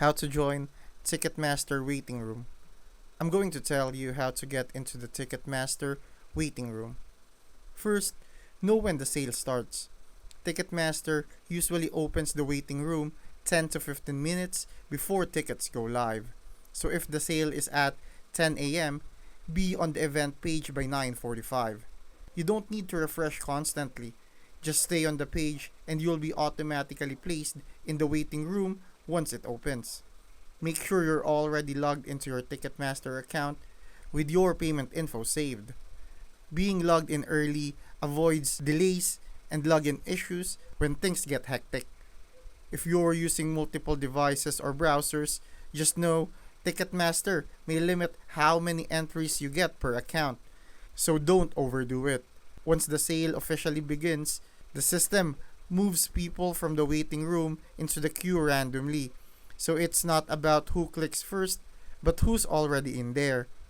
how to join Ticketmaster waiting room. I'm going to tell you how to get into the Ticketmaster waiting room. First, know when the sale starts. Ticketmaster usually opens the waiting room 10 to 15 minutes before tickets go live. So if the sale is at 10 a.m., be on the event page by 9:45. You don't need to refresh constantly. Just stay on the page and you'll be automatically placed in the waiting room once it opens. Make sure you're already logged into your Ticketmaster account with your payment info saved. Being logged in early avoids delays and login issues when things get hectic. If you're using multiple devices or browsers, just know Ticketmaster may limit how many entries you get per account, so don't overdo it. Once the sale officially begins, the system moves people from the waiting room into the queue randomly. So it's not about who clicks first, but who's already in there.